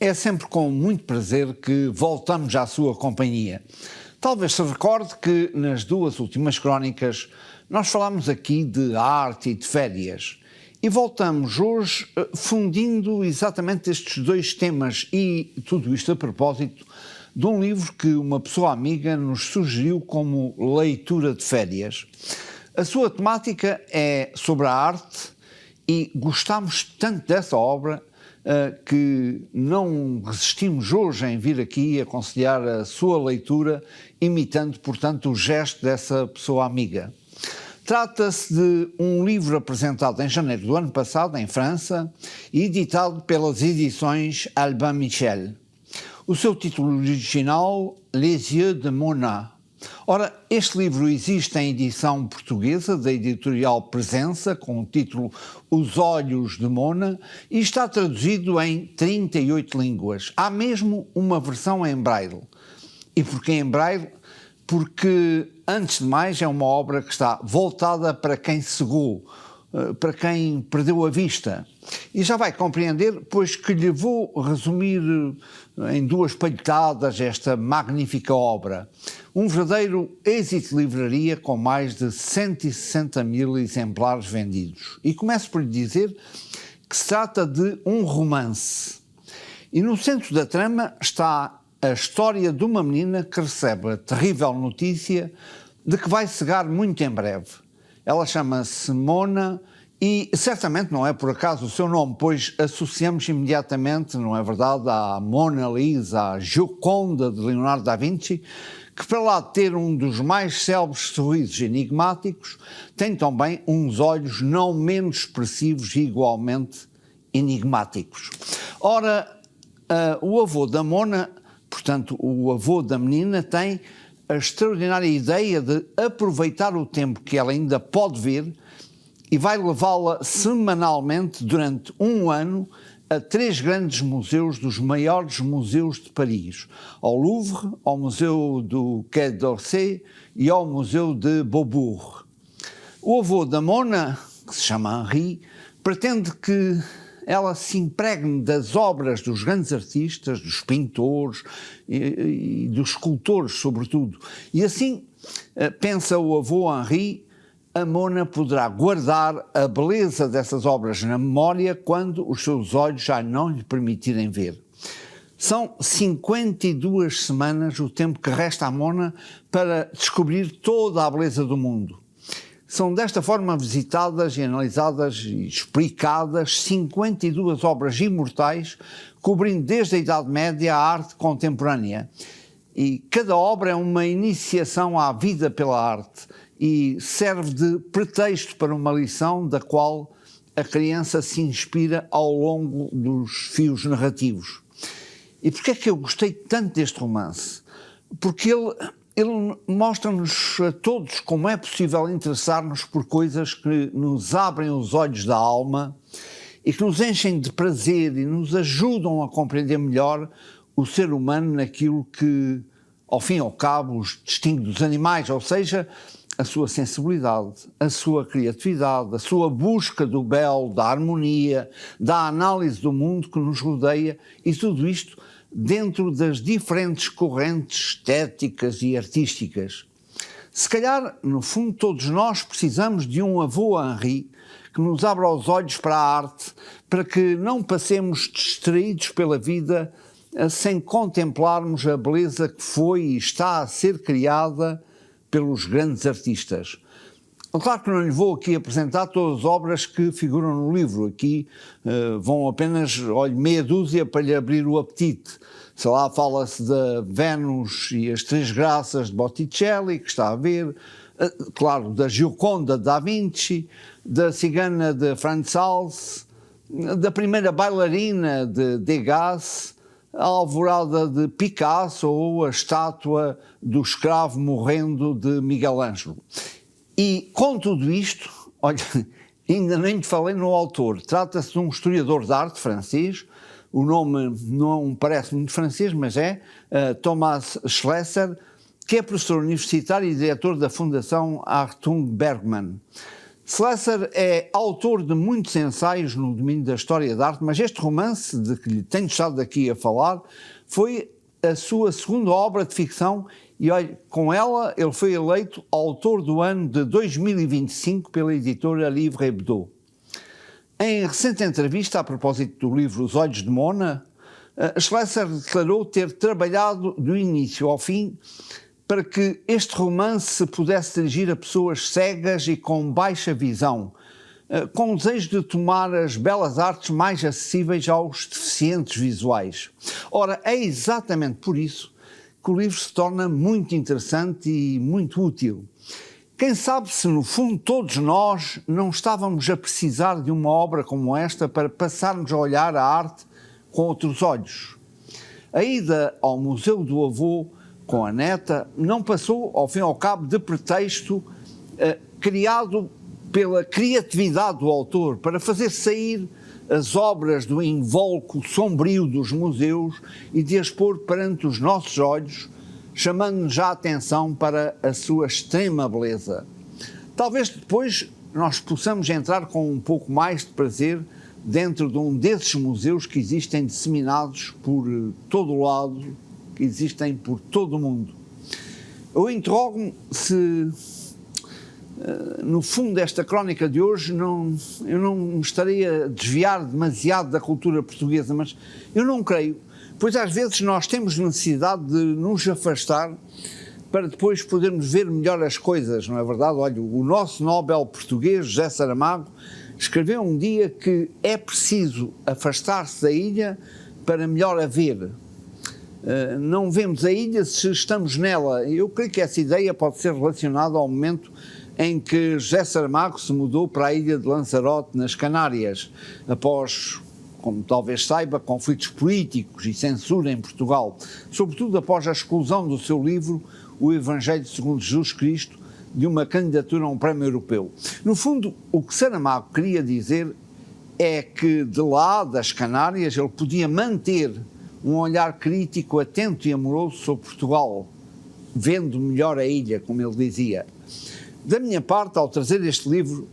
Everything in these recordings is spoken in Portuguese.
É sempre com muito prazer que voltamos à sua companhia. Talvez se recorde que nas duas últimas crónicas nós falámos aqui de arte e de férias. E voltamos hoje fundindo exatamente estes dois temas e tudo isto a propósito de um livro que uma pessoa amiga nos sugeriu como leitura de férias. A sua temática é sobre a arte e gostámos tanto dessa obra que não resistimos hoje em vir aqui aconselhar a sua leitura, imitando, portanto, o gesto dessa pessoa amiga. Trata-se de um livro apresentado em janeiro do ano passado, em França, e editado pelas edições Albin Michel. O seu título original, Les Yeux de Mona. Ora, este livro existe em edição portuguesa da editorial Presença, com o título Os Olhos de Mona, e está traduzido em 38 línguas. Há mesmo uma versão em braille. E porquê em braille? Porque, antes de mais, é uma obra que está voltada para quem cegou, para quem perdeu a vista. E já vai compreender, pois que lhe vou resumir em duas palhetadas esta magnífica obra. Um verdadeiro êxito de livraria com mais de 160 mil exemplares vendidos. E começo por lhe dizer que se trata de um romance. E no centro da trama está a história de uma menina que recebe a terrível notícia de que vai cegar muito em breve. Ela chama-se Mona e certamente não é por acaso o seu nome, pois associamos imediatamente, não é verdade, à Mona Lisa, à Gioconda de Leonardo da Vinci, que para lá de ter um dos mais célebres sorrisos enigmáticos, tem também uns olhos não menos expressivos e igualmente enigmáticos. Ora, o avô da Mona, portanto o avô da menina, tem a extraordinária ideia de aproveitar o tempo que ela ainda pode ver e vai levá-la semanalmente durante um ano a 3 grandes museus dos maiores museus de Paris, ao Louvre, ao Museu do Quai d'Orsay e ao Museu de Beaubourg. O avô da Mona, que se chama Henri, pretende que ela se impregne das obras dos grandes artistas, dos pintores e dos escultores, sobretudo. E assim, pensa o avô Henri, a Mona poderá guardar a beleza dessas obras na memória quando os seus olhos já não lhe permitirem ver. São 52 semanas o tempo que resta à Mona para descobrir toda a beleza do mundo. São desta forma visitadas e analisadas e explicadas 52 obras imortais, cobrindo desde a Idade Média à arte contemporânea. E cada obra é uma iniciação à vida pela arte e serve de pretexto para uma lição da qual a criança se inspira ao longo dos fios narrativos. E porquê é que eu gostei tanto deste romance? Porque ele mostra-nos a todos como é possível interessar-nos por coisas que nos abrem os olhos da alma e que nos enchem de prazer e nos ajudam a compreender melhor o ser humano naquilo que, ao fim e ao cabo, os distingue dos animais, ou seja, a sua sensibilidade, a sua criatividade, a sua busca do belo, da harmonia, da análise do mundo que nos rodeia e tudo isto dentro das diferentes correntes estéticas e artísticas. Se calhar, no fundo, todos nós precisamos de um avô Henri que nos abra os olhos para a arte, para que não passemos distraídos pela vida sem contemplarmos a beleza que foi e está a ser criada pelos grandes artistas. Claro que não lhe vou aqui apresentar todas as obras que figuram no livro, aqui vão apenas, meia dúzia para lhe abrir o apetite. Sei lá, fala-se da Vênus e as Três Graças de Botticelli, que está a ver, claro, da Gioconda de Da Vinci, da Cigana de Franz Hals, da primeira bailarina de Degas, a Alvorada de Picasso ou a estátua do escravo morrendo de Miguel Ângelo. E com tudo isto, olha, ainda nem lhe falei no autor, trata-se de um historiador de arte francês, o nome não parece muito francês, mas é Thomas Schlesser, que é professor universitário e diretor da Fundação Artung Bergman. Slessor é autor de muitos ensaios no domínio da história da arte, mas este romance, de que lhe tenho estado aqui a falar, foi a sua segunda obra de ficção e, olha, com ela ele foi eleito autor do ano de 2025 pela editora Livre Hebdo. Em recente entrevista a propósito do livro Os Olhos de Mona, Slessor declarou ter trabalhado do início ao fim para que este romance se pudesse dirigir a pessoas cegas e com baixa visão, com o desejo de tomar as belas artes mais acessíveis aos deficientes visuais. Ora, é exatamente por isso que o livro se torna muito interessante e muito útil. Quem sabe se no fundo todos nós não estávamos a precisar de uma obra como esta para passarmos a olhar a arte com outros olhos. A ida ao Museu do Avô com a neta não passou, ao fim e ao cabo, de pretexto criado pela criatividade do autor para fazer sair as obras do invólucro sombrio dos museus e de as pôr perante os nossos olhos, chamando-nos a atenção para a sua extrema beleza. Talvez depois nós possamos entrar com um pouco mais de prazer dentro de um desses museus que existem disseminados por todo o lado, que existem por todo o mundo. Eu interrogo-me se, no fundo desta crónica de hoje, eu não me estaria a desviar demasiado da cultura portuguesa, mas eu não creio, pois às vezes nós temos necessidade de nos afastar para depois podermos ver melhor as coisas, não é verdade? Olha, o nosso Nobel português, José Saramago, escreveu um dia que é preciso afastar-se da ilha para melhor a ver. Não vemos a ilha se estamos nela. Eu creio que essa ideia pode ser relacionada ao momento em que José Saramago se mudou para a ilha de Lanzarote, nas Canárias, após, como talvez saiba, conflitos políticos e censura em Portugal, sobretudo após a exclusão do seu livro O Evangelho segundo Jesus Cristo de uma candidatura a um prémio europeu. No fundo, o que Saramago queria dizer é que de lá, das Canárias, ele podia manter um olhar crítico, atento e amoroso sobre Portugal, vendo melhor a ilha, como ele dizia. Da minha parte, ao trazer este livro,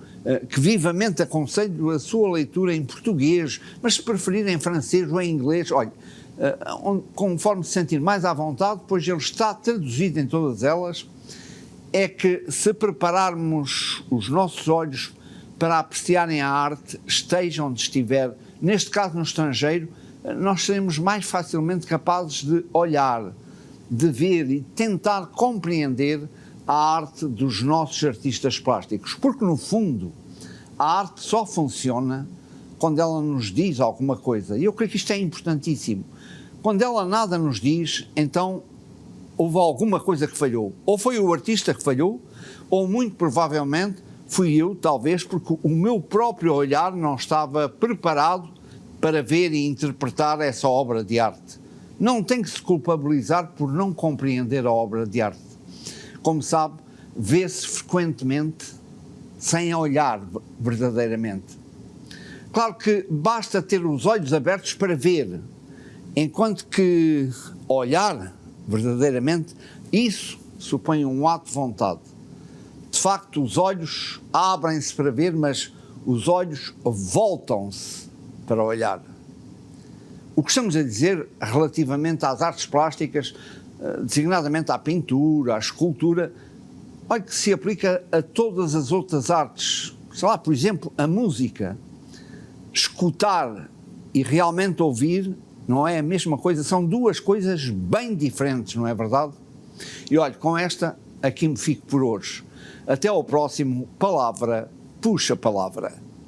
que vivamente aconselho a sua leitura em português, mas se preferir em francês ou em inglês, olha, conforme se sentir mais à vontade, pois ele está traduzido em todas elas, é que se prepararmos os nossos olhos para apreciarem a arte, esteja onde estiver, neste caso no estrangeiro, nós seremos mais facilmente capazes de olhar, de ver e tentar compreender a arte dos nossos artistas plásticos. Porque, no fundo, a arte só funciona quando ela nos diz alguma coisa. E eu creio que isto é importantíssimo. Quando ela nada nos diz, então houve alguma coisa que falhou. Ou foi o artista que falhou, ou muito provavelmente fui eu, talvez, porque o meu próprio olhar não estava preparado para ver e interpretar essa obra de arte. Não tem que se culpabilizar por não compreender a obra de arte. Como sabe, vê-se frequentemente sem olhar verdadeiramente. Claro que basta ter os olhos abertos para ver, enquanto que olhar verdadeiramente, isso supõe um ato de vontade. De facto, os olhos abrem-se para ver, mas os olhos voltam-se para olhar. O que estamos a dizer relativamente às artes plásticas, designadamente à pintura, à escultura, olha que se aplica a todas as outras artes. Sei lá, por exemplo, a música. Escutar e realmente ouvir não é a mesma coisa, são duas coisas bem diferentes, não é verdade? E olha, com esta aqui me fico por hoje. Até ao próximo Palavra Puxa Palavra.